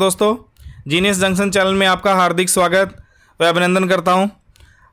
दोस्तों, genius junction channel में आपका हार्दिक स्वागत व अभिनंदन करता हूं।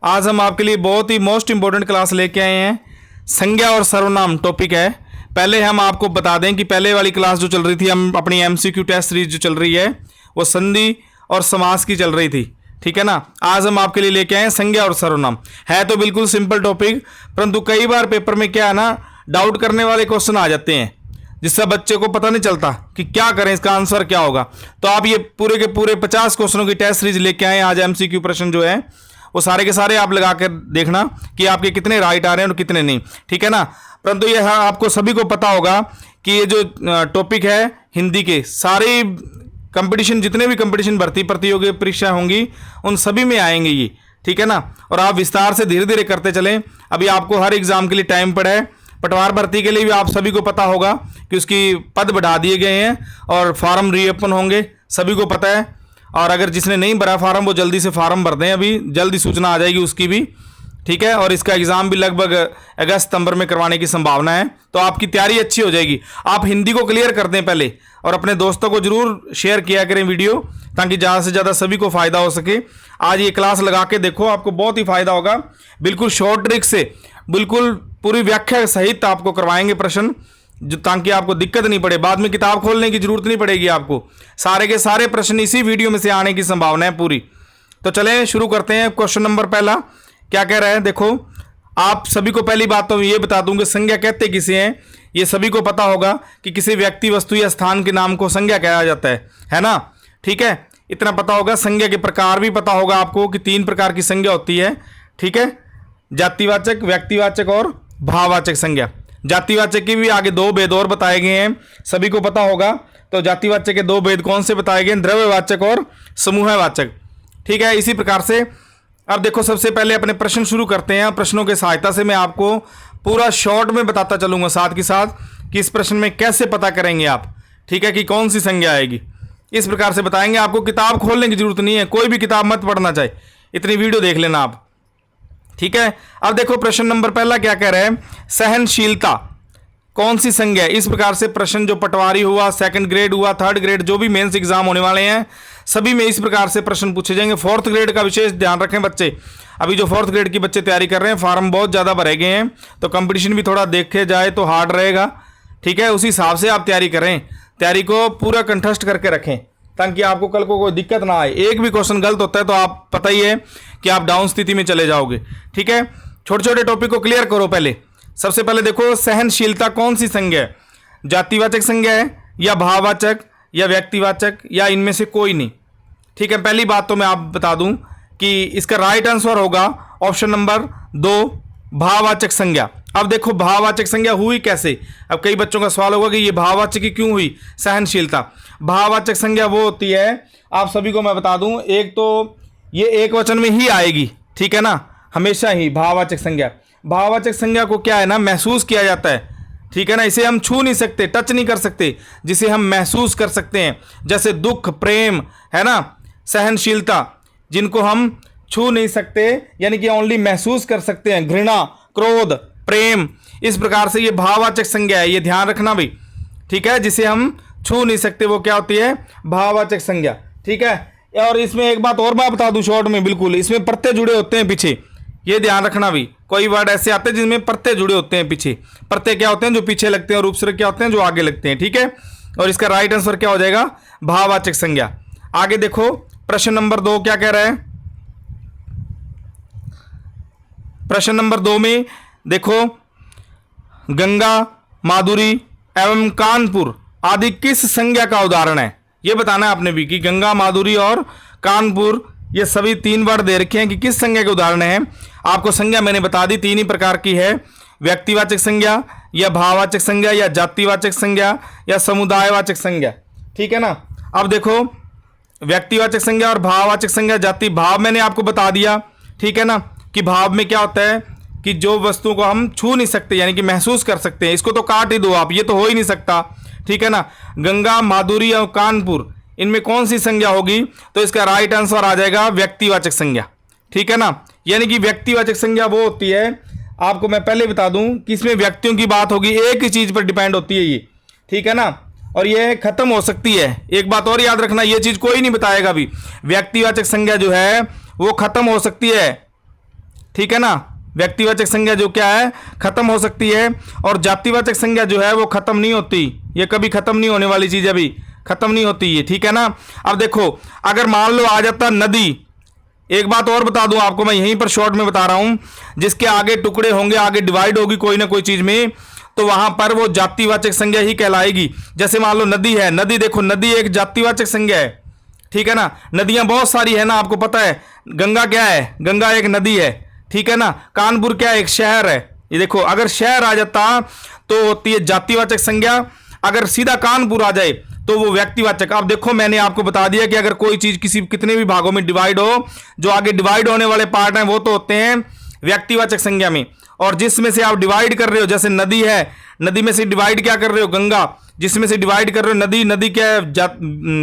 आज हम आपके लिए बहुत ही मोस्ट इम्पोर्टेंट क्लास लेके आए हैं। संज्ञा और सर्वनाम टॉपिक है। पहले हम आपको बता दें कि पहले वाली क्लास जो चल रही थी, हम अपनी MCQ टेस्ट सीरीज जो चल रही है वो संधि और समास की चल रही थी, ठीक है ना। आज हम आपके लिए लेके आए हैं संज्ञा और सर्वनाम। है तो बिल्कुल सिंपल टॉपिक, परंतु कई बार पेपर में क्या है ना, डाउट करने वाले क्वेश्चन आ जाते हैं जिससे बच्चे को पता नहीं चलता कि क्या करें, इसका आंसर क्या होगा। तो आप ये पूरे के पूरे 50 क्वेश्चनों की टेस्ट सीरीज लेके आए। आज MCQ प्रश्न जो है वो सारे के सारे आप लगा कर देखना कि आपके कितने राइट आ रहे हैं और कितने नहीं, ठीक है ना। परंतु यह आपको सभी को पता होगा कि ये जो टॉपिक है हिंदी के, सारे कंपटीशन, जितने भी कंपटीशन भर्ती प्रतियोगी परीक्षा होंगी उन सभी में आएंगे ये, ठीक है ना। और आप विस्तार से धीरे धीरे करते चलें। अभी आपको हर एग्जाम के लिए टाइम पड़ा है। पटवार भर्ती के लिए भी आप सभी को पता होगा कि उसकी पद बढ़ा दिए गए हैं और फार्म रीओपन होंगे, सभी को पता है। और अगर जिसने नहीं भरा फार्म वो जल्दी से फार्म भर दें, अभी जल्दी सूचना आ जाएगी उसकी भी, ठीक है। और इसका एग्ज़ाम भी लगभग अगस्त सितंबर में करवाने की संभावना है, तो आपकी तैयारी अच्छी हो जाएगी। आप हिंदी को क्लियर कर दें पहले और अपने दोस्तों को जरूर शेयर किया करें वीडियो, ताकि ज़्यादा से ज़्यादा सभी को फ़ायदा हो सके। आज ये क्लास लगा के देखो, आपको बहुत ही फ़ायदा होगा। बिल्कुल शॉर्ट ट्रिक से, बिल्कुल पूरी व्याख्या सहित आपको करवाएंगे प्रश्न, जो ताकि आपको दिक्कत नहीं पड़े। बाद में किताब खोलने की जरूरत नहीं पड़ेगी आपको। सारे के सारे प्रश्न इसी वीडियो में से आने की संभावना है पूरी। तो चलें शुरू करते हैं। क्वेश्चन नंबर पहला क्या कह रहा है, देखो। आप सभी को पहली बात तो ये बता दूं कि संज्ञा कहते किसे हैं। ये सभी को पता होगा कि किसी व्यक्ति, वस्तु या स्थान के नाम को संज्ञा कहा जाता है ना, ठीक है। इतना पता होगा। संज्ञा के प्रकार भी पता होगा आपको कि 3 प्रकार की संज्ञा होती है, ठीक है। जातिवाचक, व्यक्तिवाचक और भाववाचक संज्ञा। जातिवाचक की भी आगे 2 भेद और बताए गए हैं, सभी को पता होगा। तो जातिवाचक के 2 भेद कौन से बताए गए, द्रव्यवाचक और समूहवाचक, ठीक है। इसी प्रकार से अब देखो, सबसे पहले अपने प्रश्न शुरू करते हैं। प्रश्नों की सहायता से मैं आपको पूरा शॉर्ट में बताता चलूंगा साथ के साथ कि इस प्रश्न में कैसे पता करेंगे आप, ठीक है, कि कौन सी संज्ञा आएगी। इस प्रकार से बताएंगे। आपको किताब खोलने की जरूरत नहीं है, कोई भी किताब मत पढ़ना चाहिए, इतनी वीडियो देख लेना आप, ठीक है। अब देखो प्रश्न नंबर पहला क्या कह रहा है, सहनशीलता कौन सी संज्ञा है। इस प्रकार से प्रश्न जो पटवारी हुआ, 2nd ग्रेड हुआ, 3rd ग्रेड, जो भी मेंस एग्जाम होने वाले हैं सभी में इस प्रकार से प्रश्न पूछे जाएंगे। 4th ग्रेड का विशेष ध्यान रखें बच्चे। अभी जो 4th ग्रेड की बच्चे तैयारी कर रहे हैं, फार्म बहुत ज़्यादा भरे गए हैं, तो कंपटीशन भी थोड़ा देखे जाए तो हार्ड रहेगा, ठीक है। उसी हिसाब से आप तैयारी करें, तैयारी को पूरा कंठस्थ करके रखें ताकि आपको कल को कोई दिक्कत ना आए। एक भी क्वेश्चन गलत होता है तो आप पता ही है कि आप डाउन स्थिति में चले जाओगे, ठीक है। छोटे छोटे टॉपिक को क्लियर करो पहले। सबसे पहले देखो, सहनशीलता कौन सी संज्ञा है। जातिवाचक संज्ञा है या भाववाचक या व्यक्तिवाचक या इनमें से कोई नहीं, ठीक है। पहली बात तो मैं आप बता दूं कि इसका राइट आंसर होगा ऑप्शन नंबर 2, भाववाचक संज्ञा। अब देखो भाववाचक संज्ञा हुई कैसे। अब कई बच्चों का सवाल होगा कि ये भाववाचक की क्यों हुई सहनशीलता। भाववाचक संज्ञा वो होती है, आप सभी को मैं बता दूं, एक तो ये एक वचन में ही आएगी, ठीक है ना, हमेशा ही भाववाचक संज्ञा। भाववाचक संज्ञा को क्या है ना, महसूस किया जाता है, ठीक है ना। इसे हम छू नहीं सकते, टच नहीं कर सकते, जिसे हम महसूस कर सकते हैं, जैसे दुख, प्रेम, है ना, सहनशीलता, जिनको हम छू नहीं सकते, यानी कि ओनली महसूस कर सकते हैं। घृणा, क्रोध, प्रेम, इस प्रकार से ये भाववाचक संज्ञा है, ये ध्यान रखना भी, ठीक है। जिसे हम छू नहीं सकते वो क्या होती है, भाववाचक संज्ञा, ठीक है। और इसमें एक बात और मैं बता दूं शॉर्ट में, बिल्कुल इसमें प्रत्यय जुड़े होते हैं पीछे, ये ध्यान रखना भी। कोई वर्ड ऐसे आते हैं जिनमें प्रत्यय जुड़े होते हैं पीछे। प्रत्यय क्या होते हैं, जो पीछे लगते हैं, और उपसर्ग क्या होते हैं, जो आगे लगते हैं, ठीक है। और इसका राइट आंसर क्या हो जाएगा, भाववाचक संज्ञा। आगे देखो प्रश्न नंबर 2 क्या कह रहा है। प्रश्न नंबर 2 में देखो, गंगा, माधुरी एवं कानपुर आदि किस संज्ञा का उदाहरण है। यह बताना है आपने भी कि गंगा, माधुरी और कानपुर, ये सभी 3 वर्ड दे रखे हैं कि किस संज्ञा के उदाहरण हैं। आपको संज्ञा मैंने बता दी 3 ही प्रकार की है, व्यक्तिवाचक संज्ञा या भाववाचक संज्ञा या जातिवाचक संज्ञा या समुदायवाचक संज्ञा, ठीक है ना। अब देखो व्यक्तिवाचक संज्ञा और भाववाचक संज्ञा, जाति भाव मैंने आपको बता दिया, ठीक है ना, कि भाव में क्या होता है कि जो वस्तु को हम छू नहीं सकते यानी कि महसूस कर सकते हैं, इसको तो काट ही दो आप, ये तो हो ही नहीं सकता, ठीक है ना। गंगा, माधुरी और कानपुर, इनमें कौन सी संज्ञा होगी, तो इसका राइट आंसर आ जाएगा व्यक्तिवाचक संज्ञा, ठीक है ना। यानी कि व्यक्तिवाचक संज्ञा वो होती है, आपको मैं पहले बता दूं कि इसमें व्यक्तियों की बात होगी, एक ही चीज पर डिपेंड होती है ये, ठीक है ना। और ये खत्म हो सकती है। एक बात और याद रखना, ये चीज कोई नहीं बताएगा भी, व्यक्तिवाचक संज्ञा जो है वो खत्म हो सकती है, ठीक है ना। व्यक्तिवाचक संज्ञा जो क्या है, खत्म हो सकती है, और जातिवाचक संज्ञा जो है वो खत्म नहीं होती। ये कभी खत्म नहीं होने वाली चीज, अभी खत्म नहीं होती ये, ठीक है ना। अब देखो, अगर मान लो आ जाता नदी, एक बात और बता दूं आपको, मैं यहीं पर शॉर्ट में बता रहा हूं, जिसके आगे टुकड़े होंगे, आगे डिवाइड होगी कोई ना कोई चीज में, तो वहां पर वो जातिवाचक संज्ञा ही कहलाएगी। जैसे मान लो नदी है, नदी देखो, नदी एक जातिवाचक संज्ञा है, ठीक है ना। नदियां बहुत सारी है ना, आपको पता है। गंगा क्या है, गंगा एक नदी है, ठीक है ना। कानपुर क्या है, एक शहर है। ये देखो, अगर शहर आ जाता तो होती है जातिवाचक संज्ञा, अगर सीधा कानपुर आ जाए तो वो व्यक्तिवाचक। अब देखो, मैंने आपको बता दिया कि अगर कोई चीज किसी कितने भी भागों में डिवाइड हो, जो आगे डिवाइड होने वाले पार्ट हैं वो तो होते हैं व्यक्तिवाचक संज्ञा में, और जिसमें से आप डिवाइड कर रहे हो, जैसे नदी है, नदी में से डिवाइड क्या कर रहे हो, गंगा, जिसमें से डिवाइड कर रहे हो नदी, नदी क्या है,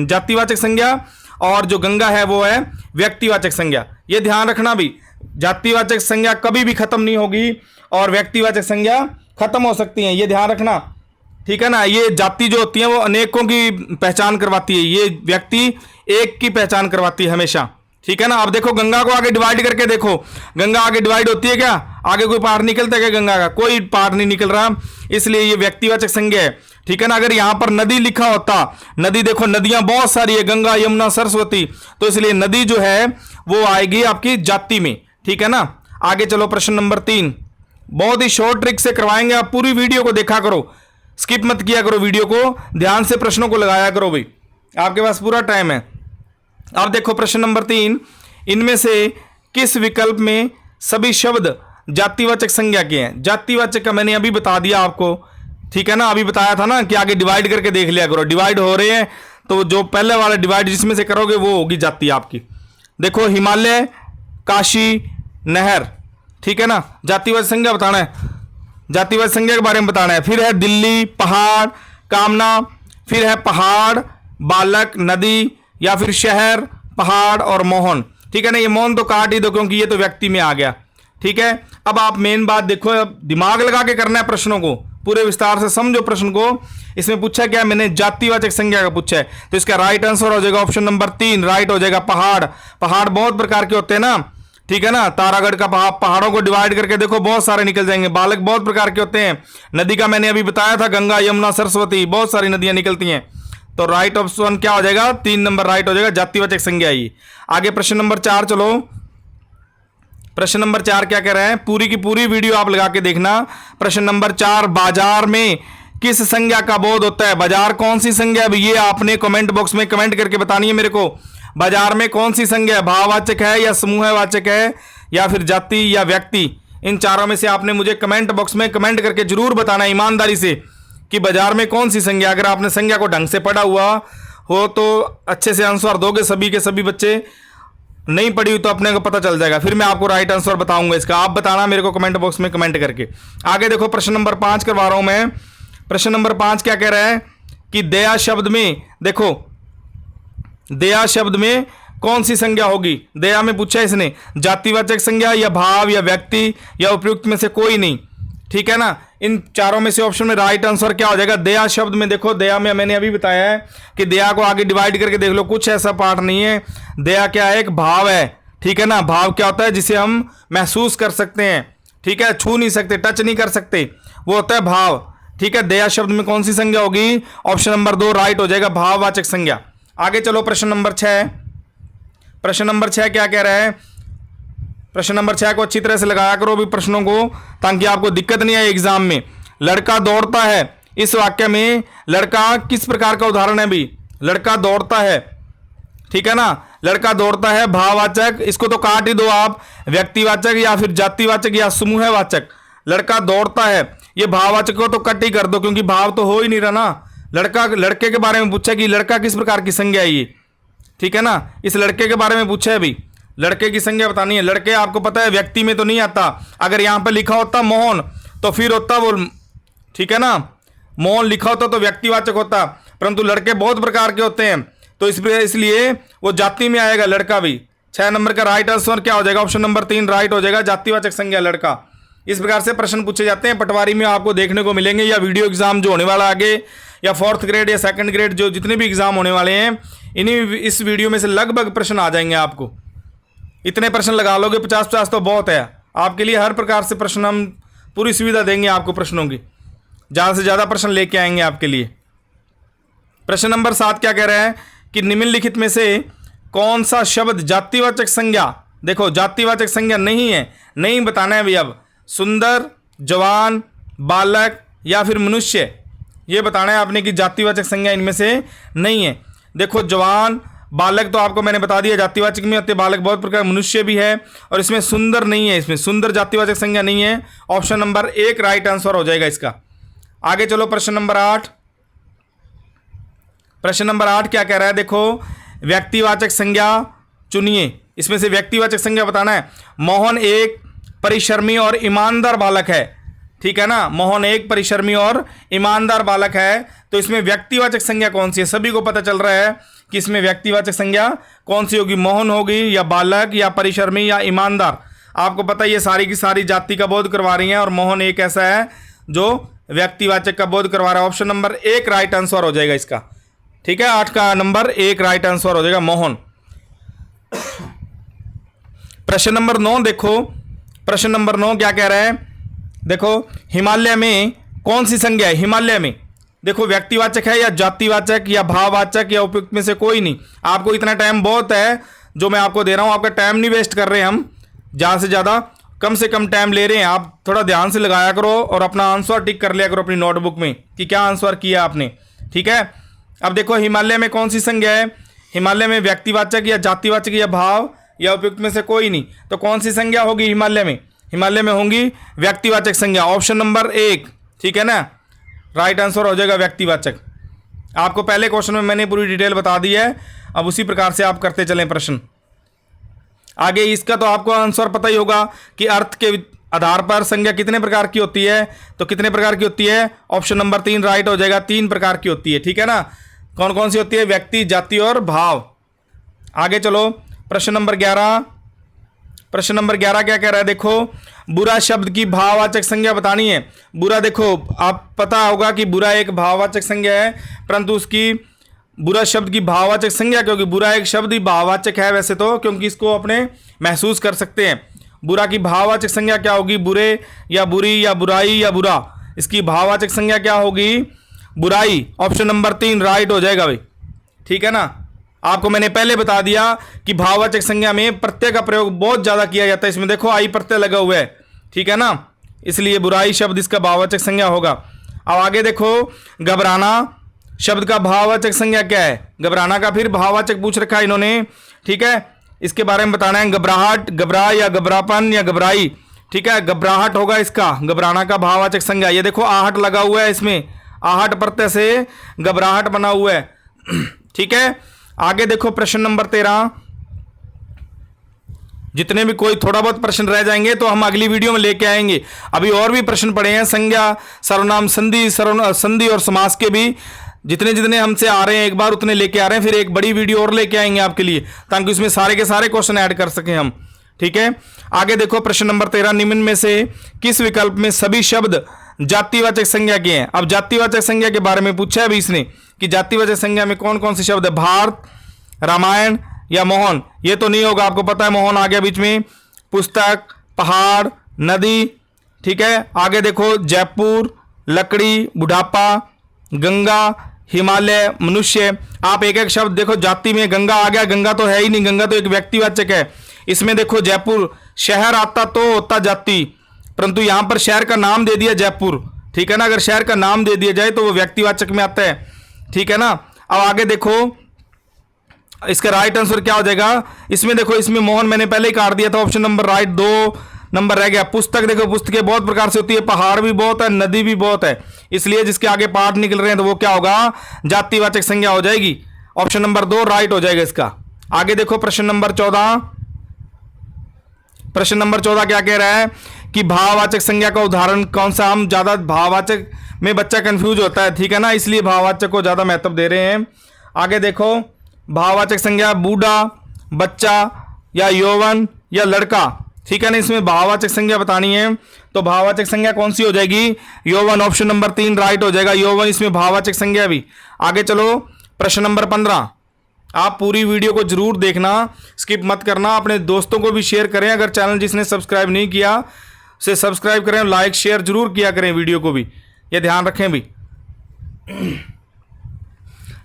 जातिवाचक संज्ञा, और जो गंगा है वो है व्यक्तिवाचक संज्ञा। ये ध्यान रखना भी, जातिवाचक संज्ञा कभी भी खत्म नहीं होगी और व्यक्तिवाचक संज्ञा खत्म हो सकती है, ये ध्यान रखना, ठीक है ना। ये जाति जो होती है वो अनेकों की पहचान करवाती है, ये व्यक्ति एक की पहचान करवाती है हमेशा, ठीक है ना। अब देखो, गंगा को आगे डिवाइड करके देखो, गंगा आगे डिवाइड होती है क्या, आगे कोई पार्ट निकलता है क्या गंगा का, कोई पार्ट नहीं निकल रहा, इसलिए ये व्यक्तिवाचक संज्ञा है, ठीक है ना। अगर यहां पर नदी लिखा होता, नदी देखो, नदियां बहुत सारी है, गंगा, यमुना, सरस्वती, तो इसलिए नदी जो है वो आएगी आपकी जाति में, ठीक है ना। आगे चलो, प्रश्न नंबर 3, बहुत ही शॉर्ट ट्रिक से करवाएंगे, आप पूरी वीडियो को देखा करो, स्किप मत किया करो, वीडियो को ध्यान से प्रश्नों को लगाया करो भाई, आपके पास पूरा टाइम है। अब देखो, प्रश्न नंबर 3, इनमें से किस विकल्प में सभी शब्द जातिवाचक संज्ञा के हैं। जातिवाचक का मैंने अभी बता दिया आपको, ठीक है ना, अभी बताया था ना कि आगे डिवाइड करके देख लिया करो, डिवाइड हो रहे हैं तो जो पहले वाला डिवाइड जिसमें से करोगे वो होगी जाति आपकी। देखो, हिमालय, काशी, नहर, ठीक है ना, जातिवाचक संज्ञा बताना है, जातिवाचक संज्ञा के बारे में बताना है। फिर है दिल्ली, पहाड़, कामना, फिर है पहाड़, बालक, नदी, या फिर शहर, पहाड़ और मोहन, ठीक है ना। ये मोहन तो काट ही दो क्योंकि ये तो व्यक्ति में आ गया, ठीक है। अब आप मेन बात देखो, अब दिमाग लगा के करना है प्रश्नों को, पूरे विस्तार से समझो प्रश्न को। इसमें पूछा क्या, मैंने जातिवाचक संज्ञा का पूछा है, तो इसका राइट आंसर हो जाएगा ऑप्शन नंबर 3, राइट हो जाएगा पहाड़। पहाड़ बहुत प्रकार के होते हैं ना, ठीक है ना। तारागढ़ का पहाड़ों को डिवाइड करके देखो, बहुत सारे निकल जाएंगे। बालक बहुत प्रकार के होते हैं। नदी का मैंने अभी बताया था, गंगा, यमुना, सरस्वती, बहुत सारी नदियां निकलती हैं। तो राइट ऑप्शन क्या हो जाएगा, 3 नंबर राइट हो जाएगा, जातिवाचक संज्ञा ही। आगे प्रश्न नंबर 4 चलो, प्रश्न नंबर 4 क्या कह रहे हैं, पूरी की पूरी वीडियो आप लगा के देखना। प्रश्न नंबर 4, बाजार में किस संज्ञा का बोध होता है। बाजार कौन सी संज्ञा है, ये आपने कमेंट बॉक्स में कमेंट करके बतानी है मेरे को। बाजार में कौन सी संज्ञा है, भाववाचक है या समूहवाचक है या फिर जाति या व्यक्ति, इन चारों में से आपने मुझे कमेंट बॉक्स में कमेंट करके जरूर बताना ईमानदारी से कि बाजार में कौन सी संज्ञा। अगर आपने संज्ञा को ढंग से पढ़ा हुआ हो तो अच्छे से आंसर दोगे, सभी के सभी बच्चे नहीं पढ़ी हुई तो अपने को पता चल जाएगा, फिर मैं आपको राइट आंसर बताऊंगा इसका। आप बताना मेरे को कमेंट बॉक्स में कमेंट करके। आगे देखो, प्रश्न नंबर 5 करवा रहा हूं मैं। प्रश्न नंबर 5 क्या कह रहा है कि दया शब्द में, देखो दया शब्द में कौन सी संज्ञा होगी। दया में पूछा है इसने, जातिवाचक संज्ञा या भाव या व्यक्ति या उपयुक्त में से कोई नहीं, ठीक है ना। इन चारों में से ऑप्शन में राइट आंसर क्या हो जाएगा, दया शब्द में। देखो, दया में मैंने अभी बताया है कि दया को आगे डिवाइड करके देख लो, कुछ ऐसा पार्ट नहीं है। दया क्या है, एक भाव है, ठीक है ना। भाव क्या होता है, जिसे हम महसूस कर सकते हैं, ठीक है, छू नहीं सकते, टच नहीं कर सकते, वो होता है भाव, ठीक है। दया शब्द में कौन सी संज्ञा होगी, ऑप्शन नंबर 2 राइट हो जाएगा, भाववाचक संज्ञा। आगे चलो, प्रश्न नंबर 6। प्रश्न नंबर 6 क्या कह रहा है, प्रश्न नंबर 6 को अच्छी तरह से लगाया करो भी प्रश्नों को, ताकि आपको दिक्कत नहीं आए एग्जाम में। लड़का दौड़ता है, इस वाक्य में लड़का किस प्रकार का उदाहरण है भी, लड़का दौड़ता है, ठीक है ना। लड़का दौड़ता है भाववाचक, इसको तो काट ही दो आप, व्यक्तिवाचक या फिर जातिवाचक या समूहवाचक। लड़का दौड़ता है, ये भाववाचक को तो कट ही कर दो क्योंकि भाव तो हो ही नहीं रहा ना। लड़का, लड़के के बारे में पूछा कि लड़का किस प्रकार की संज्ञा है ये, ठीक है ना। इस लड़के के बारे में पूछा है अभी, लड़के की संज्ञा बतानी है। लड़के आपको पता है व्यक्ति में तो नहीं आता, अगर यहाँ पर लिखा होता मोहन तो फिर होता वो, ठीक है ना, मोहन लिखा होता तो व्यक्तिवाचक होता, परंतु लड़के बहुत प्रकार के होते हैं तो इसलिए वो जाति में आएगा लड़का भी। 6 नंबर का राइट आंसर क्या हो जाएगा, ऑप्शन नंबर 3 राइट हो जाएगा, जातिवाचक संज्ञा लड़का। इस प्रकार से प्रश्न पूछे जाते हैं, पटवारी में आपको देखने को मिलेंगे, या वीडियो एग्जाम जो होने वाला आगे या 4th ग्रेड या 2nd ग्रेड जो जितने भी एग्ज़ाम होने वाले हैं, इन्हीं इस वीडियो में से लगभग प्रश्न आ जाएंगे आपको। इतने प्रश्न लगा लोगे, 50-50 तो बहुत है आपके लिए। हर प्रकार से प्रश्न हम पूरी सुविधा देंगे आपको प्रश्नों की, ज़्यादा से ज़्यादा प्रश्न लेके आएंगे आपके लिए। प्रश्न नंबर 7 क्या कह रहा है कि निम्नलिखित में से कौन सा शब्द जातिवाचक संज्ञा, देखो जातिवाचक संज्ञा नहीं है, नहीं बताना है भाई। अब सुंदर, जवान, बालक या फिर मनुष्य, ये बताना है आपने कि जातिवाचक संज्ञा इनमें से नहीं है। देखो जवान, बालक तो आपको मैंने बता दिया जातिवाचक में होते, बालक बहुत प्रकार, मनुष्य भी है, और इसमें सुंदर नहीं है, इसमें सुंदर जातिवाचक संज्ञा नहीं है। ऑप्शन नंबर 1 राइट आंसर हो जाएगा इसका। आगे चलो प्रश्न नंबर 8। प्रश्न नंबर 8 क्या कह रहा है, देखो व्यक्तिवाचक संज्ञा चुनिए, इसमें से व्यक्तिवाचक संज्ञा बताना है। मोहन एक परिश्रमी और ईमानदार बालक है, ठीक है ना। मोहन एक परिश्रमी और ईमानदार बालक है, तो इसमें व्यक्तिवाचक संज्ञा कौन सी है? सभी को पता चल रहा है कि इसमें व्यक्तिवाचक संज्ञा कौन सी होगी, मोहन होगी या बालक या परिश्रमी या ईमानदार। आपको पता है ये सारी की सारी जाति का बोध करवा रही हैं, और मोहन एक ऐसा है जो व्यक्तिवाचक का बोध करवा रहा है। ऑप्शन नंबर 1 राइट आंसर हो जाएगा इसका, ठीक है। 8 का नंबर 1 राइट आंसर हो जाएगा, मोहन। प्रश्न नंबर 9 देखो, प्रश्न नंबर 9 क्या कह रहा है, देखो हिमालय में कौन सी संज्ञा है? हिमालय में देखो व्यक्तिवाचक है या जातिवाचक या भाववाचक या उपयुक्त में से कोई नहीं। आपको इतना टाइम बहुत है जो मैं आपको दे रहा हूं, आपका टाइम नहीं वेस्ट कर रहे हैं हम, ज़्यादा से ज़्यादा कम से कम टाइम ले रहे हैं। आप थोड़ा ध्यान से लगाया करो और अपना आंसर टिक कर लिया करो अपनी नोटबुक में कि क्या आंसर किया आपने, ठीक है। अब देखो हिमालय में कौन सी संज्ञा है? हिमालय में व्यक्तिवाचक या जातिवाचक या भाव या उपयुक्त में से कोई नहीं, तो कौन सी संज्ञा होगी हिमालय में? हिमालय में होंगी व्यक्तिवाचक संज्ञा, ऑप्शन नंबर 1, ठीक है ना, राइट आंसर हो जाएगा व्यक्तिवाचक। आपको पहले क्वेश्चन में मैंने पूरी डिटेल बता दी है, अब उसी प्रकार से आप करते चलें प्रश्न। आगे इसका तो आपको आंसर पता ही होगा कि अर्थ के आधार पर संज्ञा कितने प्रकार की होती है, तो कितने प्रकार की होती है? ऑप्शन नंबर 3 राइट हो जाएगा, 3 प्रकार की होती है, ठीक है ना। कौन कौन सी होती है? व्यक्ति, जाति और भाव। आगे चलो प्रश्न नंबर 11। प्रश्न नंबर 11 क्या कह रहा है, देखो बुरा शब्द की भाववाचक संज्ञा बतानी है। बुरा, देखो आप पता होगा कि बुरा एक भाववाचक संज्ञा है, परंतु उसकी बुरा शब्द की भाववाचक संज्ञा, क्योंकि बुरा एक शब्द ही भाववाचक है वैसे तो, क्योंकि इसको अपने महसूस कर सकते हैं। बुरा की भाववाचक संज्ञा क्या होगी? बुरे या बुरी या बुराई या बुरा, इसकी भाववाचक संज्ञा क्या होगी? बुराई। ऑप्शन नंबर 3 राइट हो जाएगा भाई, ठीक है ना। आपको मैंने पहले बता दिया कि भाववाचक संज्ञा में प्रत्यय का प्रयोग बहुत ज़्यादा किया जाता है। इसमें देखो आई प्रत्यय लगा हुआ है, ठीक है ना, इसलिए बुराई शब्द इसका भाववाचक संज्ञा होगा। अब आगे देखो घबराना शब्द का भाववाचक संज्ञा क्या है? घबराना का फिर भाववाचक पूछ रखा है इन्होंने, ठीक है, इसके बारे में बताना है। घबराहट, घबरा या घबरापन या घबराई, ठीक है, घबराहट होगा इसका घबराना का भाववाचक संज्ञा। ये देखो आहट लगा हुआ है, इसमें आहट प्रत्यय से घबराहट बना हुआ है, ठीक है। आगे देखो प्रश्न नंबर 13। जितने भी कोई थोड़ा बहुत प्रश्न रह जाएंगे तो हम अगली वीडियो में लेके आएंगे। अभी और भी प्रश्न पड़े हैं, संज्ञा, सर्वनाम, संधि, संधि और समास के भी जितने जितने हमसे आ रहे हैं एक बार उतने लेके आ रहे हैं। फिर एक बड़ी वीडियो और लेके आएंगे आपके लिए, ताकि उसमें सारे के सारे क्वेश्चन ऐड कर सकें हम, ठीक है। आगे देखो प्रश्न नंबर 13, निम्न में से किस विकल्प में सभी शब्द जातिवाचक संज्ञा के हैं? अब जातिवाचक संज्ञा के बारे में पूछा है अभी इसने कि जातिवाचक संज्ञा में कौन कौन से शब्द है? भारत, रामायण या मोहन। ये तो नहीं होगा, आपको पता है मोहन आ गया बीच में। पुस्तक, पहाड़, नदी, ठीक है। आगे देखो जयपुर, लकड़ी, बुढ़ापा, गंगा, हिमालय, मनुष्य। आप एक एक शब्द देखो, जाति में गंगा आ गया, गंगा तो है ही नहीं, गंगा तो एक व्यक्तिवाचक है। इसमें देखो जयपुर शहर आता तो होता जाति, परंतु यहां पर शहर का नाम दे दिया जयपुर, ठीक है ना। अगर शहर का नाम दे दिया जाए तो वो व्यक्तिवाचक में आता है, ठीक है ना। अब आगे देखो इसका राइट आंसर क्या हो जाएगा? इसमें देखो, इसमें मोहन मैंने पहले ही काट दिया था, ऑप्शन नंबर राइट, 2 नंबर रह गया। पुस्तक, देखो पुस्तकें बहुत प्रकार से होती है, पहाड़ भी बहुत है, नदी भी बहुत है, इसलिए जिसके आगे पाठ निकल रहे हैं तो वो क्या होगा? जातिवाचक संज्ञा हो जाएगी। ऑप्शन नंबर 2 राइट हो जाएगा इसका। आगे देखो प्रश्न नंबर 14। प्रश्न नंबर 14 क्या कह रहा है कि भाववाचक संज्ञा का उदाहरण कौन सा? हम ज्यादा भाववाचक में बच्चा कंफ्यूज होता है, ठीक है ना, इसलिए भाववाचक को ज्यादा महत्व दे रहे हैं। आगे देखो भाववाचक संज्ञा बूढ़ा, बच्चा या यौवन या लड़का, ठीक है ना। इसमें भाववाचक संज्ञा बतानी है, तो भाववाचक संज्ञा कौन सी हो जाएगी? यौवन, ऑप्शन नंबर 3 राइट हो जाएगा, यौवन इसमें भाववाचक संज्ञा भी। आगे चलो प्रश्न नंबर 15। आप पूरी वीडियो को जरूर देखना, स्किप मत करना, अपने दोस्तों को भी शेयर करें। अगर चैनल जिसने सब्सक्राइब नहीं किया उसे सब्सक्राइब करें, लाइक शेयर जरूर किया करें वीडियो को भी, ये ध्यान रखें भी।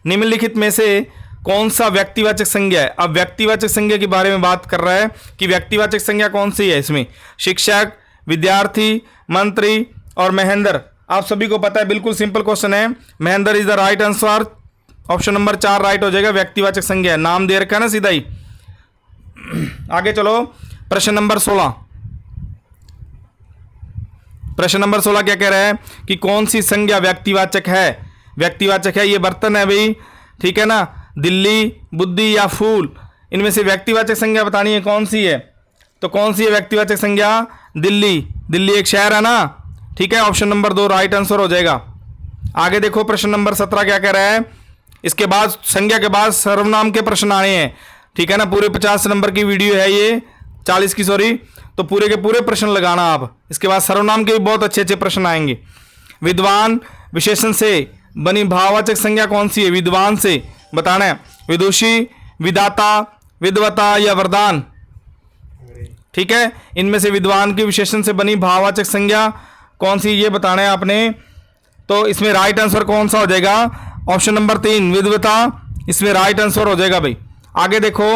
निम्नलिखित में से कौन सा व्यक्तिवाचक संज्ञा है? अब व्यक्तिवाचक संज्ञा के बारे में बात कर रहा है कि व्यक्तिवाचक संज्ञा कौन सी है इसमें? शिक्षक, विद्यार्थी, मंत्री और महेंद्र। आप सभी को पता है, बिल्कुल सिंपल क्वेश्चन है। Mahendra is the right answer, option number 4 right हो जाएगा, व्यक्तिवाचक संज्ञा है, नाम दे रखा है ना सीधा ही। आगे चलो प्रश्न नंबर 16। प्रश्न नंबर 16 क्या कह रहा है कि कौन सी संज्ञा व्यक्तिवाचक है? व्यक्तिवाचक है, ये बर्तन है भाई, ठीक है ना। दिल्ली, बुद्धि या फूल, इनमें से व्यक्तिवाचक संज्ञा बतानी है कौन सी है। तो कौन सी है व्यक्तिवाचक संज्ञा? दिल्ली। दिल्ली एक शहर है ना, ठीक है, ऑप्शन नंबर 2 राइट आंसर हो जाएगा। आगे देखो प्रश्न नंबर 17 क्या कह रहा है। इसके बाद संज्ञा के बाद सर्वनाम के प्रश्न आए हैं, ठीक है ना। पूरे 50 नंबर की वीडियो है ये, 40 की सॉरी, तो पूरे के पूरे प्रश्न लगाना आप। इसके बाद सर्वनाम के भी बहुत अच्छे अच्छे प्रश्न आएंगे। विद्वान विशेषण से बनी भाववाचक संज्ञा कौन सी है? विद्वान से बताना है। विदुषी, विदाता, विद्वता या वरदान, ठीक है, इनमें से विद्वान के विशेषण से बनी भाववाचक संज्ञा कौन सी, ये बताना है आपने। तो इसमें राइट आंसर कौन सा हो जाएगा? ऑप्शन नंबर 3 विद्वता, इसमें राइट आंसर हो जाएगा भाई। आगे देखो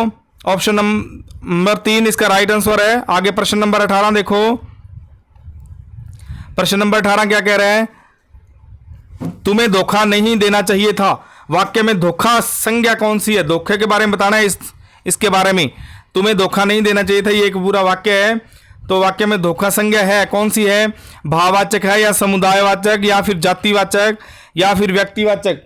ऑप्शन नंबर 3 इसका राइट आंसर है। आगे प्रश्न नंबर 18 देखो। प्रश्न नंबर 18 क्या कह रहा है? तुम्हें धोखा नहीं देना चाहिए था। वाक्य में धोखा संज्ञा कौन सी है? धोखे के बारे में बताना है। इसके बारे में तुम्हें धोखा नहीं देना चाहिए था, ये एक पूरा वाक्य है। तो वाक्य में धोखा संज्ञा है कौन सी है? भाववाचक है या समुदायवाचक या फिर जातिवाचक या फिर व्यक्तिवाचक?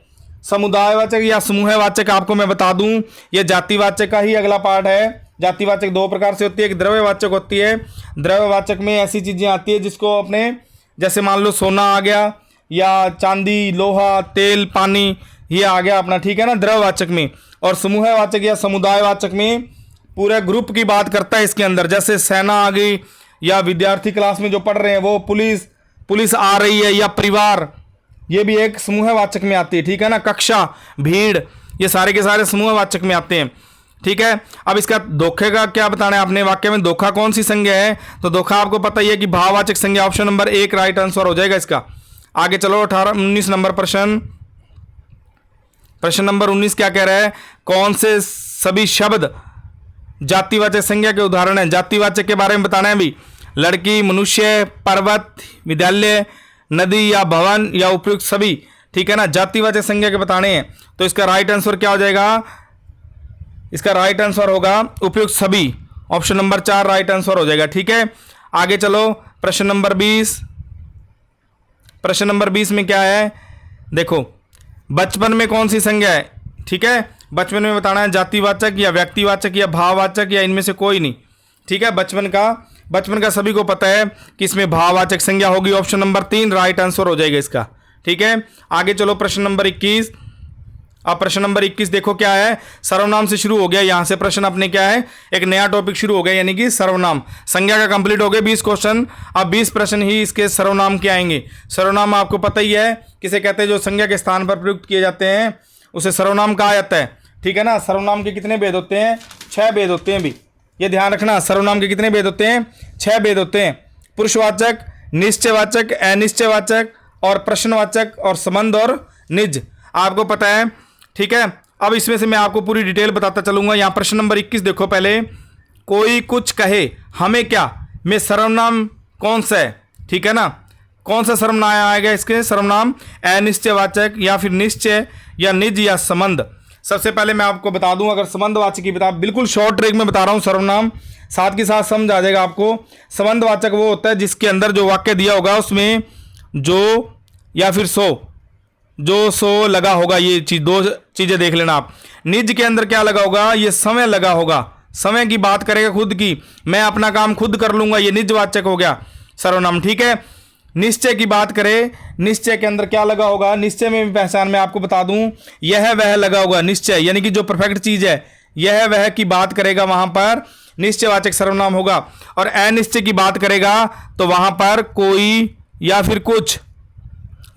समुदायवाचक या समूहवाचक आपको मैं बता दूं, ये जातिवाचक का ही अगला पार्ट है। जातिवाचक 2 प्रकार से होती है, एक द्रव्यवाचक होती है। द्रव्यवाचक में ऐसी चीजें आती है जिसको अपने, जैसे मान लो सोना आ गया या चांदी, लोहा, तेल, पानी, ये आ गया अपना, ठीक है ना, द्रव्यवाचक में। और समूहवाचक या समुदायवाचक में पूरे ग्रुप की बात करता है इसके अंदर, जैसे सेना आ गई या विद्यार्थी क्लास में जो पढ़ रहे हैं वो पुलिस आ रही है, या परिवार, ये भी एक समूहवाचक में आती है, ठीक है ना। कक्षा, भीड़, ये सारे के सारे समूहवाचक में आते हैं, ठीक है। अब इसका धोखे का क्या बताना है आपने? वाक्य में धोखा कौन सी संज्ञा है? तो धोखा आपको पता ही है कि भाववाचक संज्ञा, ऑप्शन नंबर 1 राइट आंसर हो जाएगा इसका। आगे चलो 19 नंबर प्रश्न। प्रश्न नंबर 19 क्या कह रहा है? कौन से सभी शब्द जातिवाचक संज्ञा के उदाहरण हैं? जातिवाचक के बारे में बताना है भी। लड़की, मनुष्य, पर्वत, विद्यालय, नदी या भवन या उपयुक्त सभी, ठीक है ना, जातिवाचक संज्ञा के बताने हैं। तो इसका राइट आंसर क्या हो जाएगा? इसका राइट आंसर होगा उपयुक्त सभी, ऑप्शन नंबर 4 राइट आंसर हो जाएगा, ठीक है। आगे चलो प्रश्न नंबर 20। प्रश्न नंबर 20 में क्या है? देखो, बचपन में कौन सी संज्ञा है, ठीक है। बचपन में बताना है जातिवाचक या व्यक्तिवाचक या भाववाचक या इनमें से कोई नहीं, ठीक है। बचपन का सभी को पता है कि इसमें भाववाचक संज्ञा होगी, ऑप्शन नंबर 3 राइट आंसर हो जाएगा इसका, ठीक है। आगे चलो प्रश्न नंबर 21। अब प्रश्न नंबर 21 देखो क्या है? सर्वनाम से शुरू हो गया, यहां से प्रश्न अपने क्या है, एक नया टॉपिक शुरू हो गया, यानी कि सर्वनाम। संज्ञा का कंप्लीट हो गया 20 क्वेश्चन, अब 20 प्रश्न ही इसके सर्वनाम के आएंगे। सर्वनाम आपको पता ही है किसे कहते हैं, जो संज्ञा के स्थान पर प्रयुक्त किए जाते हैं उसे सर्वनाम कहा जाता है, ठीक है ना। सर्वनाम के कितने भेद होते हैं? 6 भेद होते हैं भी, ये ध्यान रखना। सर्वनाम के कितने भेद होते हैं? 6 भेद होते हैं। पुरुषवाचक, निश्चयवाचक, अनिश्चयवाचक और प्रश्नवाचक और संबंध और निज, आपको पता है, ठीक है। अब इसमें से मैं आपको पूरी डिटेल बताता चलूंगा। यहाँ प्रश्न नंबर 21 देखो पहले। कोई कुछ कहे हमें क्या में सर्वनाम कौन सा है, ठीक है ना। कौन सा सर्वनाम आएगा इसके? सर्वनाम अनिश्चयवाचक या फिर निश्चय या निज या संबंध। सबसे पहले मैं आपको बता दूं, अगर संबंधवाचक की बता, बिल्कुल शॉर्ट ट्रिक में बता रहा हूं सर्वनाम, साथ के साथ समझ आ जाएगा आपको। संबंधवाचक वो होता है जिसके अंदर जो वाक्य दिया होगा उसमें जो या फिर सो, जो सो लगा होगा, ये चीज, 2 चीजें देख लेना आप। निज के अंदर क्या लगा होगा? ये समय लगा होगा, समय की बात करेगा खुद की, मैं अपना काम खुद कर लूंगा, ये निजवाचक हो गया सर्वनाम, ठीक है। निश्चय की बात करें, निश्चय के अंदर क्या लगा होगा? निश्चय में भी पहचान मैं आपको बता दूं, यह वह लगा होगा। निश्चय यानी कि जो परफेक्ट चीज है, यह वह की बात करेगा वहां पर निश्चयवाचक सर्वनाम होगा। और अनिश्चय की बात करेगा तो वहां पर कोई या फिर कुछ।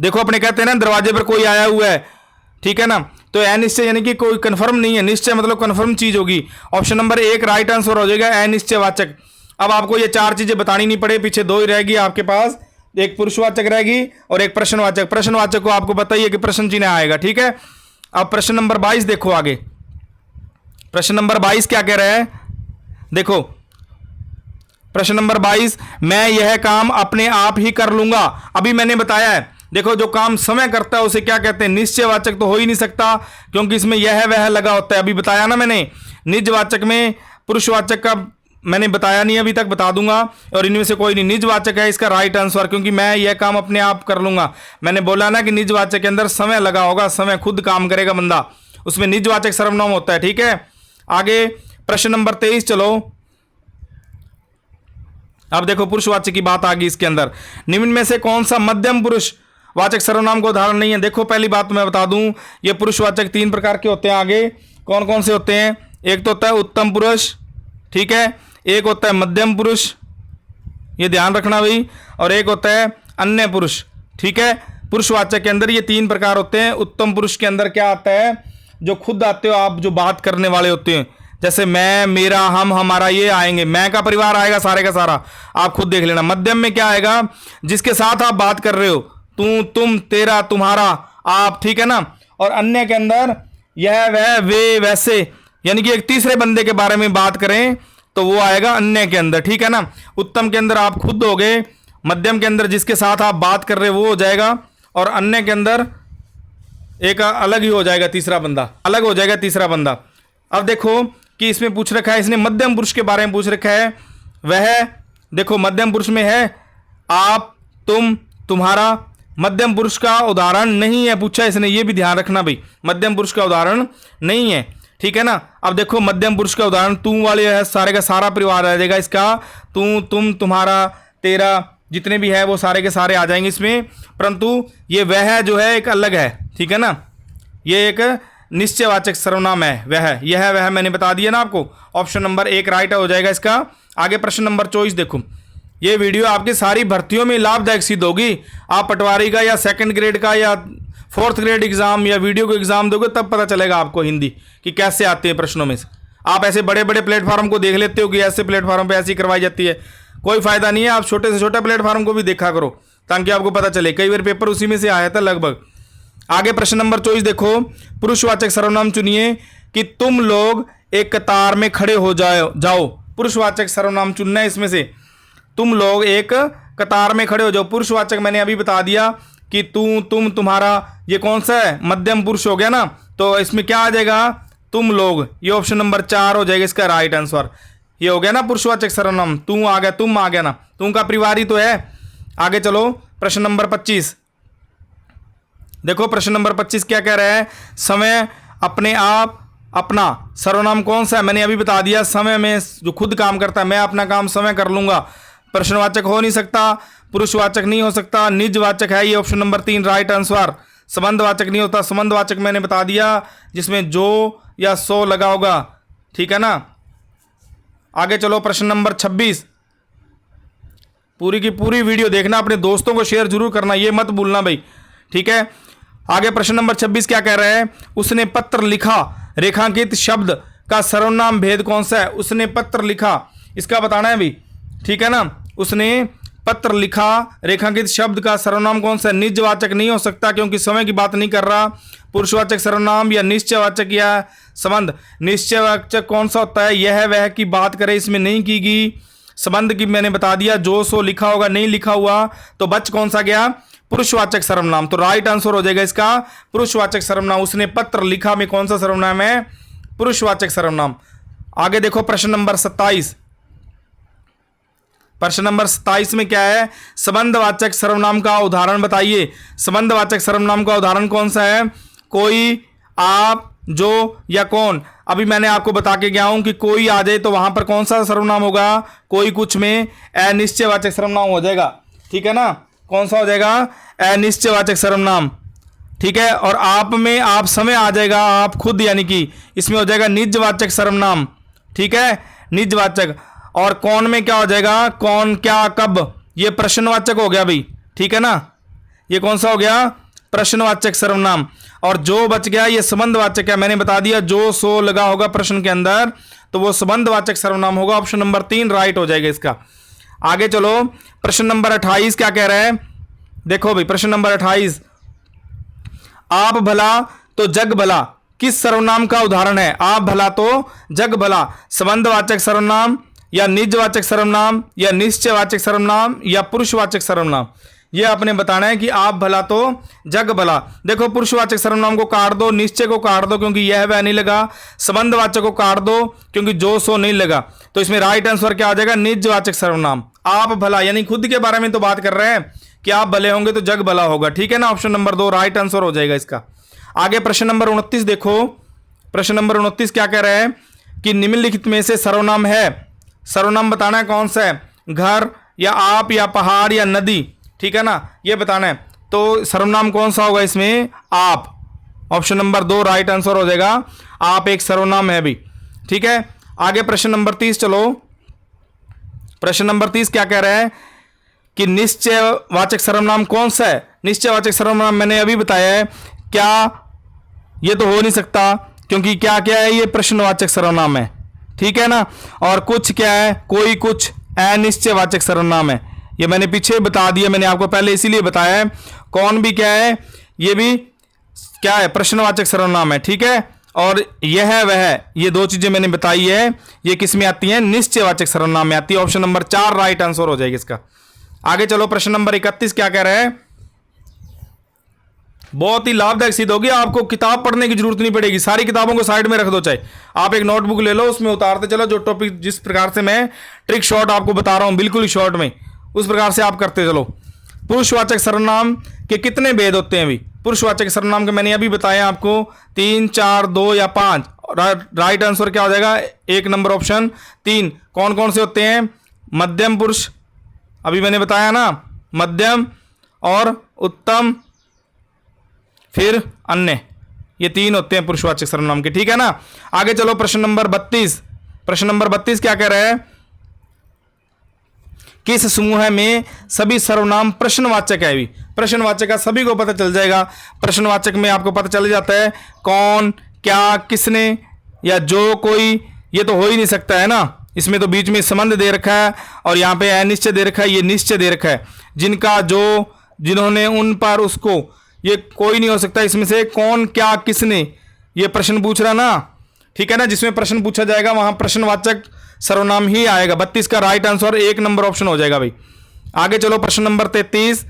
देखो अपने कहते हैं ना दरवाजे पर कोई आया हुआ है, ठीक है ना, तो अनिश्चय यानी कि कोई कंफर्म नहीं है, निश्चय मतलब कंफर्म चीज होगी। ऑप्शन नंबर 1 राइट आंसर हो जाएगा अनिश्चयवाचक। अब आपको ये 4 चीजें बतानी नहीं पड़े, पीछे 2 ही रहेगी आपके पास, एक पुरुषवाचक रहेगी और एक प्रश्नवाचक। प्रश्नवाचक को आपको पता ही है कि प्रश्न चिन्ह आएगा, ठीक है। अब प्रश्न नंबर 22 देखो आगे। प्रश्न नंबर 22 क्या कह रहा है, देखो प्रश्न नंबर 22, मैं यह काम अपने आप ही कर लूंगा। अभी मैंने बताया है, देखो जो काम समय करता है उसे क्या कहते हैं, निश्चयवाचक तो हो ही नहीं सकता क्योंकि इसमें यह वह लगा होता है। अभी बताया ना मैंने, निजवाचक में पुरुषवाचक का मैंने बताया नहीं अभी तक, बता दूंगा। और इनमें से कोई नहीं, निजवाचक है इसका राइट आंसर, क्योंकि मैं यह काम अपने आप कर लूंगा। मैंने बोला ना कि निजवाचक के अंदर समय लगा होगा, समय खुद काम करेगा बंदा, उसमें निजवाचक सर्वनाम होता है, ठीक है। आगे प्रश्न नंबर 23 चलो। अब देखो पुरुषवाचक की बात आ गई इसके अंदर। निम्न में से कौन सा मध्यम पुरुष वाचक सर्वनाम का उदाहरण नहीं है। देखो पहली बात मैं बता दूं, ये पुरुषवाचक 3 प्रकार के होते हैं। आगे कौन कौन से होते हैं, एक तो होता है उत्तम पुरुष, ठीक है, एक होता है मध्यम पुरुष, ये ध्यान रखना भाई, और एक होता है अन्य पुरुष, ठीक है। पुरुषवाचक के अंदर ये 3 प्रकार होते हैं। उत्तम पुरुष के अंदर क्या आता है, जो खुद आते हो आप, जो बात करने वाले होते हैं, जैसे मैं, मेरा, हम, हमारा, ये आएंगे। मैं का परिवार आएगा सारे का सारा, आप खुद देख लेना। मध्यम में क्या आएगा, जिसके साथ आप बात कर रहे हो, तू, तुम, तेरा, तुम्हारा, आप, ठीक है ना। और अन्य के अंदर यह, वह, वे, वैसे, यानी कि एक तीसरे बंदे के बारे में बात करें तो वो आएगा अन्य के अंदर, ठीक है ना। उत्तम के अंदर आप खुद हो गए, मध्यम के अंदर जिसके साथ आप बात कर रहे हो वो हो जाएगा, और अन्य के अंदर एक अलग ही हो जाएगा तीसरा बंदा, अलग हो जाएगा तीसरा बंदा। अब देखो कि इसमें पूछ रखा है, इसने मध्यम पुरुष के बारे में पूछ रखा है। वह देखो मध्यम पुरुष में है आप, तुम, तुम्हारा। मध्यम पुरुष का उदाहरण नहीं है पूछा इसने, ये भी ध्यान रखना भाई, मध्यम पुरुष का उदाहरण नहीं है, ठीक है ना। अब देखो मध्यम पुरुष का उदाहरण तू वाले है, सारे का सारा परिवार आ जाएगा इसका, तू, तुम, तुम्हारा, तेरा, जितने भी है वो सारे के सारे आ जाएंगे इसमें। परंतु ये वह जो है एक अलग है, ठीक है ना, ये एक निश्चयवाचक सर्वनाम है। वह, यह, वह मैंने बता दिया ना आपको। ऑप्शन नंबर 1 राइट हो जाएगा इसका। आगे प्रश्न नंबर 24 देखो। ये वीडियो आपकी सारी भर्तियों में लाभदायक सिद्ध होगी। आप पटवारी का या 2nd ग्रेड का या 4th ग्रेड एग्जाम या वीडियो को एग्जाम दोगे तब पता चलेगा आपको हिंदी कि कैसे आते हैं प्रश्नों में से। आप ऐसे बड़े बड़े प्लेटफॉर्म को देख लेते हो कि ऐसे प्लेटफॉर्म पे ऐसी करवाई जाती है, कोई फायदा नहीं है। आप छोटे से छोटे प्लेटफॉर्म को भी देखा करो ताकि आपको पता चले, कई बार पेपर उसी में से आया था लगभग। आगे प्रश्न नंबर 24 देखो। पुरुषवाचक सर्वनाम चुनिए कि तुम लोग एक कतार में खड़े हो जाओ। पुरुषवाचक सर्वनाम चुनना है इसमें से। तुम लोग एक कतार में खड़े हो जाओ। पुरुषवाचक मैंने अभी बता दिया कि तू, तुम, तुम्हारा, ये कौन सा है, मध्यम पुरुष हो गया ना, तो इसमें क्या आ जाएगा, तुम लोग। ये ऑप्शन नंबर 4 हो जाएगा इसका राइट आंसर। ये हो गया ना पुरुषवाचक सर्वनाम, तू आ गया, तुम आ गया ना, तुम का परिवार ही तो है। आगे चलो प्रश्न नंबर 25 देखो। प्रश्न नंबर 25 क्या कह रहा है, समय, अपने आप, अपना सर्वनाम कौन सा है। मैंने अभी बता दिया, समय में जो खुद काम करता है, मैं अपना काम समय कर लूंगा। प्रश्नवाचक हो नहीं सकता, पुरुषवाचक नहीं हो सकता, निजवाचक है ये ऑप्शन नंबर 3 राइट आंसर। संबंधवाचक नहीं होता, संबंधवाचक मैंने बता दिया जिसमें जो या सो लगा होगा, ठीक है ना। आगे चलो प्रश्न नंबर 26। पूरी की पूरी वीडियो देखना, अपने दोस्तों को शेयर जरूर करना, ये मत भूलना भाई, ठीक है। आगे प्रश्न नंबर 26 क्या कह रहा है, उसने पत्र लिखा, रेखांकित शब्द का सर्वनाम भेद कौन सा है। उसने पत्र लिखा, इसका बताना है भाई, ठीक है ना। उसने पत्र लिखा, रेखांकित शब्द का सर्वनाम कौन सा है। निजवाचक नहीं हो सकता क्योंकि समय की बात नहीं कर रहा। पुरुषवाचक सर्वनाम या निश्चयवाचक या संबंध। निश्चयवाचक कौन सा होता है, यह वह की बात करे, इसमें नहीं की गई। संबंध की मैंने बता दिया, जो सो लिखा होगा, नहीं लिखा हुआ तो बच कौन सा गया, पुरुषवाचक सर्वनाम। तो राइट आंसर हो जाएगा इसका पुरुषवाचक सर्वनाम। उसने पत्र लिखा में कौन सा सर्वनाम है, पुरुषवाचक सर्वनाम। आगे देखो प्रश्न नंबर 27। प्रश्न नंबर 27 में क्या है, संबंधवाचक सर्वनाम का उदाहरण बताइए। संबंधवाचक सर्वनाम का उदाहरण कौन सा है, कोई, आप, जो या कौन। अभी मैंने आपको बता के गया हूं कि कोई आ जाए तो वहां पर कौन सा सर्वनाम होगा, कोई कुछ में अनिश्चयवाचक सर्वनाम हो जाएगा, ठीक है ना। कौन सा हो जाएगा, अनिश्चयवाचक सर्वनाम, ठीक है। और आप में आप समय आ जाएगा, आप खुद, यानी कि इसमें हो जाएगा निजवाचक सर्वनाम, ठीक है। निजवाचक। और कौन में क्या हो जाएगा, कौन, क्या, कब, ये प्रश्नवाचक हो गया भाई, ठीक है ना। ये कौन सा हो गया, प्रश्नवाचक सर्वनाम। और जो बच गया ये संबंधवाचक है, मैंने बता दिया, जो सो लगा होगा प्रश्न के अंदर तो वो संबंधवाचक सर्वनाम होगा। ऑप्शन नंबर 3 राइट हो जाएगा इसका। आगे चलो, प्रश्न नंबर 28 क्या कह रहा है, देखो भाई प्रश्न नंबर 28, आप भला तो जग भला किस सर्वनाम का उदाहरण है। आप भला तो जग भला संबंधवाचक सर्वनाम या निजवाचक सर्वनाम या निश्चयवाचक सर्वनाम या पुरुषवाचक सर्वनाम, ये आपने बताना है कि आप भला तो जग भला। देखो पुरुषवाचक सर्वनाम को काट दो, निश्चय को काट दो क्योंकि यह वह नहीं लगा, संबंधवाचक को काट दो क्योंकि जो सो नहीं लगा, तो इसमें राइट आंसर क्या आ जाएगा, निजवाचक सर्वनाम। आप भला यानी खुद के बारे में तो बात कर रहे हैं कि आप भले होंगे तो जग भला होगा, ठीक है ना। ऑप्शन नंबर 2 राइट आंसर हो जाएगा इसका। आगे प्रश्न नंबर 29 देखो, प्रश्न नंबर 29 क्या कह रहे हैं कि निम्नलिखित में से सर्वनाम है, सर्वनाम बताना है कौन सा है, घर या आप या पहाड़ या नदी, ठीक है ना, ये बताना है। तो सर्वनाम कौन सा होगा इसमें, आप। ऑप्शन नंबर 2 राइट आंसर हो जाएगा, आप एक सर्वनाम है भी, ठीक है। आगे प्रश्न नंबर 30 चलो, प्रश्न नंबर 30 क्या कह रहा है कि निश्चयवाचक सर्वनाम कौन सा है। निश्चयवाचक सर्वनाम मैंने अभी बताया है, क्या, ये तो हो नहीं सकता क्योंकि क्या क्या है, ये प्रश्नवाचक सर्वनाम है, ठीक है ना। और कुछ क्या है, कोई, कुछ अनिश्चयवाचक सर्वनाम है, ये मैंने पीछे बता दिया, मैंने आपको पहले इसीलिए बताया है। कौन भी क्या है, ये भी क्या है, प्रश्नवाचक सर्वनाम है, ठीक है। और यह है वह, ये दो चीजें मैंने बताई है, ये किस में आती है, निश्चयवाचक सर्वनाम में आती है। ऑप्शन नंबर 4 राइट आंसर हो जाएगा इसका। आगे चलो, प्रश्न नंबर 31 क्या कह रहा है, बहुत ही लाभदायक सिद्ध होगी, आपको किताब पढ़ने की जरूरत नहीं पड़ेगी, सारी किताबों को साइड में रख दो, चाहे आप एक नोटबुक ले लो, उसमें उतारते चलो, जो टॉपिक जिस प्रकार से मैं ट्रिक शॉट आपको बता रहा हूं बिल्कुल ही शॉर्ट में, उस प्रकार से आप करते चलो। पुरुषवाचक सर्वनाम के कितने भेद होते हैं भी, पुरुषवाचक सर्वनाम के मैंने अभी बताया आपको 3, 4, 2 या 5। राइट आंसर क्या हो जाएगा, 1 नंबर ऑप्शन 3। कौन कौन से होते हैं, मध्यम पुरुष, अभी मैंने बताया ना, मध्यम और उत्तम, फिर अन्य, ये 3 होते हैं पुरुषवाचक सर्वनाम के, ठीक है ना। आगे चलो, प्रश्न नंबर 32, प्रश्न नंबर 32 क्या कह रहा है, किस समूह में सभी सर्वनाम प्रश्नवाचक है भी। प्रश्नवाचक का सभी को पता चल जाएगा, प्रश्नवाचक में आपको पता चल जाता है कौन, क्या, किसने या जो, कोई, ये तो हो ही नहीं सकता है ना, इसमें तो बीच में संबंध दे रखा है और यहाँ पे अनिश्चय दे रखा है, ये निश्चय दे रखा है, जिनका, जो, जिन्होंने, उन पर, उसको, ये कोई नहीं हो सकता इसमें से। कौन, क्या, किसने, ये प्रश्न पूछ रहा ना, ठीक है ना, जिसमें प्रश्न पूछा जाएगा वहां प्रश्नवाचक सर्वनाम ही आएगा। 32 का राइट आंसर 1 नंबर ऑप्शन हो जाएगा भाई। आगे चलो, प्रश्न नंबर 33,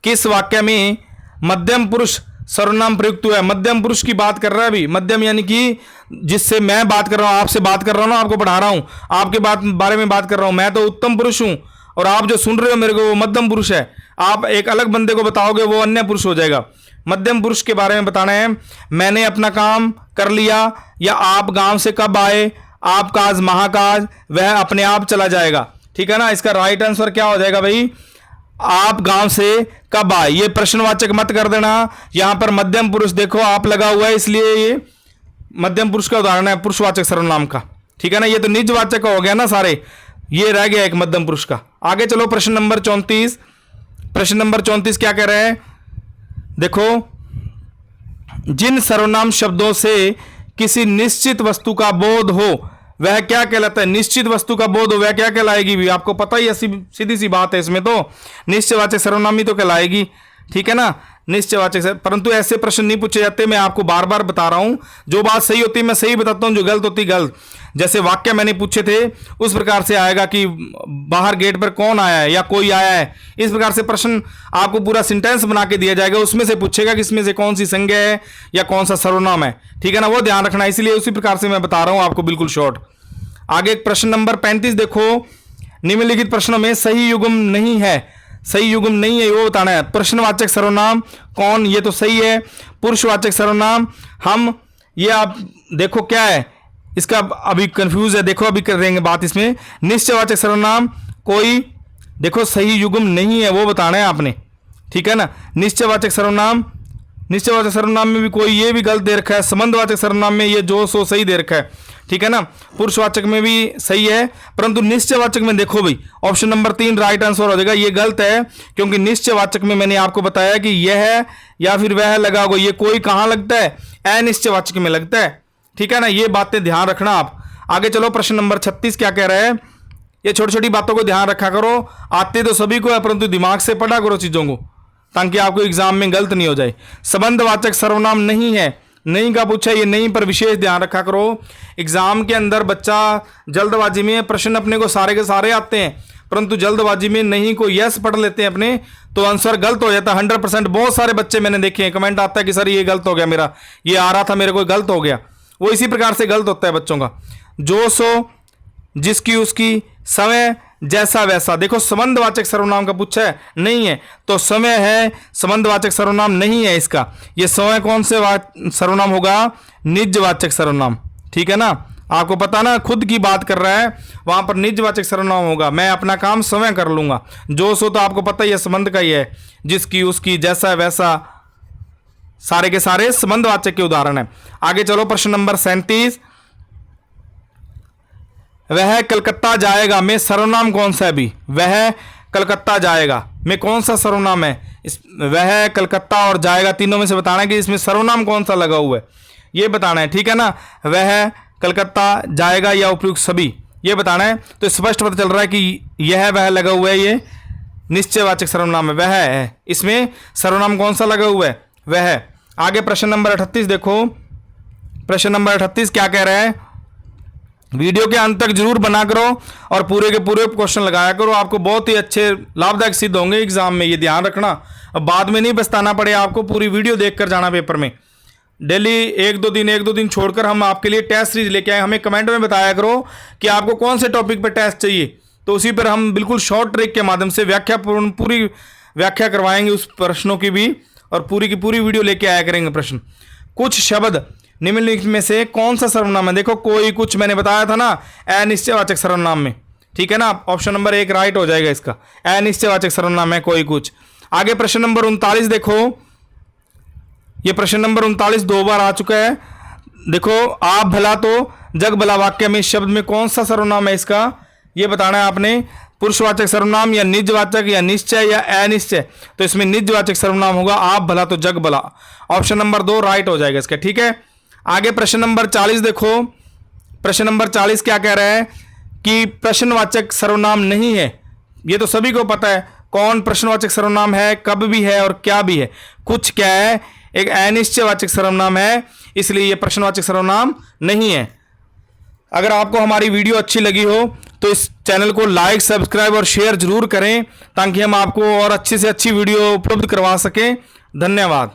किस वाक्य में मध्यम पुरुष सर्वनाम प्रयुक्त हुआ है। मध्यम पुरुष की बात कर रहा है अभी, मध्यम यानी कि जिससे मैं बात कर रहा हूं, आपसे बात कर रहा हूं ना, आपको पढ़ा रहा हूं, आपके बारे में बात कर रहा हूं, मैं तो उत्तम पुरुष हूं और आप जो सुन रहे हो मेरे को वो मध्यम पुरुष है। आप एक अलग बंदे को बताओगे वो अन्य पुरुष हो जाएगा। मध्यम पुरुष के बारे में बताना है, मैंने अपना काम कर लिया, या आप गांव से कब आए, आप काज महाकाज, वह अपने आप चला जाएगा, ठीक है ना। इसका राइट आंसर क्या हो जाएगा भाई, आप गांव से कब आए। ये प्रश्नवाचक मत कर देना, यहां पर मध्यम पुरुष देखो आप लगा हुआ है, इसलिए ये मध्यम पुरुष का उदाहरण है पुरुषवाचक सर्वनाम का, ठीक है ना। ये तो निजवाचक हो गया ना सारे, ये रह गया एक मध्यम पुरुष का। आगे चलो, प्रश्न नंबर 34, प्रश्न नंबर 34 क्या कह रहे हैं, देखो, जिन सर्वनाम शब्दों से किसी निश्चित वस्तु का बोध हो वह क्या कहलाता है। निश्चित वस्तु का बोध हो वह क्या कहलाएगी भी, आपको पता ही है, सीधी सी बात है, इसमें तो निश्चयवाचक सर्वनाम ही तो कहलाएगी, ठीक है ना, निश्चयवाचक। परंतु ऐसे प्रश्न नहीं पूछे जाते, मैं आपको बार बार बता रहा हूं, जो बात सही होती है मैं सही बताता हूं, जो गलत होती गलत। जैसे वाक्य मैंने पूछे थे उस प्रकार से आएगा कि बाहर गेट पर कौन आया है या कोई आया है, इस प्रकार से प्रश्न आपको पूरा सेंटेंस बना के दिया जाएगा, उसमें से पूछेगा कि इसमें से कौन सी संज्ञा है या कौन सा सर्वनाम है, ठीक है ना, वो ध्यान रखना, इसलिए उसी प्रकार से मैं बता रहा हूं आपको बिल्कुल शॉर्ट। आगे प्रश्न नंबर 35 देखो, निम्नलिखित प्रश्नों में सही युग्म नहीं है, सही युग्म नहीं है वो बताना है। प्रश्नवाचक सर्वनाम कौन, ये तो सही है। पुरुषवाचक सर्वनाम हम, ये आप देखो क्या है इसका, अभी कंफ्यूज है, देखो अभी कर देंगे बात इसमें। निश्चयवाचक सर्वनाम कोई, देखो सही युग्म नहीं है वो बताना है आपने, ठीक है ना। निश्चयवाचक सर्वनाम निश्चयवाचक सर्वनाम में भी कोई ये भी गलत दे रखा है, संबंधवाचक सर्वनाम में ये जो सो सही दे रखा है, ठीक है ना। पुरुषवाचक में भी सही है, परंतु निश्चयवाचक में देखो भाई ऑप्शन नंबर 3 राइट आंसर हो जाएगा। ये गलत है, क्योंकि निश्चयवाचक में मैंने आपको बताया कि यह है या फिर वह लगा होगा, ये कोई कहाँ लगता है, अनिश्चयवाचक में लगता है, ठीक है ना। ये बातें ध्यान रखना आप। आगे चलो, प्रश्न नंबर 36 क्या कह रहा है। ये छोटी छोटी बातों को ध्यान रखा करो, आते तो सभी को है, परंतु दिमाग से पढ़ा करो चीजों को, ताकि आपको एग्जाम में गलत नहीं हो जाए। संबंधवाचक सर्वनाम नहीं है, नहीं का पूछा, ये नहीं पर विशेष ध्यान रखा करो। एग्जाम के अंदर बच्चा जल्दबाजी में प्रश्न अपने को सारे के सारे आते हैं, परंतु जल्दबाजी में नहीं को यस पढ़ लेते हैं अपने, तो आंसर गलत हो जाता है 100%। बहुत सारे बच्चे मैंने देखे हैं, कमेंट आता है कि सर ये गलत हो गया, मेरा ये आ रहा था मेरे को गलत हो गया। वो इसी प्रकार से गलत होता है बच्चों का। जो सो, जिसकी उसकी, समय, जैसा वैसा। देखो संबंधवाचक सर्वनाम का पूछा है, नहीं है, तो समय है, संबंधवाचक सर्वनाम नहीं है इसका। ये समय कौन से सर्वनाम होगा, निजवाचक सर्वनाम, ठीक है ना। आपको पता ना, खुद की बात कर रहा है, वहां पर निजवाचक सर्वनाम होगा, मैं अपना काम समय कर लूंगा। जो सो तो आपको पता ही है संबंध का ही है, जिसकी उसकी, जैसा वैसा, सारे के सारे संबंधवाचक के उदाहरण है। आगे चलो, प्रश्न नंबर 37, वह कलकत्ता जाएगा में सर्वनाम कौन सा है भी। वह कलकत्ता जाएगा में कौन सा सर्वनाम है, इस वह, कलकत्ता और जाएगा तीनों में से बताना है कि इसमें सर्वनाम कौन सा लगा हुआ है, ये बताना है, ठीक है ना। वह, कलकत्ता, जाएगा या उपयुक्त सभी, ये बताना है। तो स्पष्ट पता चल रहा है कि यह वह लगा हुआ है, ये निश्चयवाचक सर्वनाम है, वह है, इसमें सर्वनाम कौन सा लगा हुआ है, वह। आगे प्रश्न नंबर 38 देखो, प्रश्न नंबर 38 क्या कह रहा है। वीडियो के अंत तक जरूर बना करो और पूरे के पूरे क्वेश्चन लगाया करो, आपको बहुत ही अच्छे लाभदायक सिद्ध होंगे एग्जाम में, ये ध्यान रखना। अब बाद में नहीं पछताना पड़े आपको, पूरी वीडियो देखकर जाना पेपर में। डेली एक दो दिन छोड़कर हम आपके लिए टेस्ट सीरीज लेके आए। हमें कमेंट में बताया करो कि आपको कौन से टॉपिक पर टेस्ट चाहिए, तो उसी पर हम बिल्कुल शॉर्ट ट्रिक के माध्यम से पूरी व्याख्या करवाएंगे उस प्रश्नों की भी, और पूरी की पूरी वीडियो लेके आया करेंगे प्रश्न। कुछ शब्द निम्नलिखित में से कौन सा सर्वनाम है। देखो कोई कुछ मैंने बताया था ना, अनिश्चयवाचक सर्वनाम में, ठीक है ना। ऑप्शन नंबर 1 राइट हो जाएगा इसका, अनिश्चयवाचक सर्वनाम है कोई कुछ। आगे प्रश्न नंबर 39 देखो, ये प्रश्न नंबर 39 2 बार आ चुका है। देखो, आप भला तो जग भला वाक्य में इस शब्द में कौन सा सर्वनाम है इसका, ये बताना है आपने। पुरुषवाचक सर्वनाम या निजवाचक या निश्चय या अनिश्चय, तो इसमें निजवाचक सर्वनाम होगा, आप भला तो जग भला। ऑप्शन नंबर 2 राइट हो जाएगा इसका, ठीक है। आगे प्रश्न नंबर 40 देखो, प्रश्न नंबर 40 क्या कह रहा है कि प्रश्नवाचक सर्वनाम नहीं है। ये तो सभी को पता है कौन प्रश्नवाचक सर्वनाम है, कब भी है और क्या भी है। कुछ क्या है, एक अनिश्चयवाचक सर्वनाम है, इसलिए ये प्रश्नवाचक सर्वनाम नहीं है। अगर आपको हमारी वीडियो अच्छी लगी हो तो इस चैनल को लाइक, सब्सक्राइब और शेयर जरूर करें, ताकि हम आपको और अच्छी से अच्छी वीडियो उपलब्ध करवा सकें। धन्यवाद।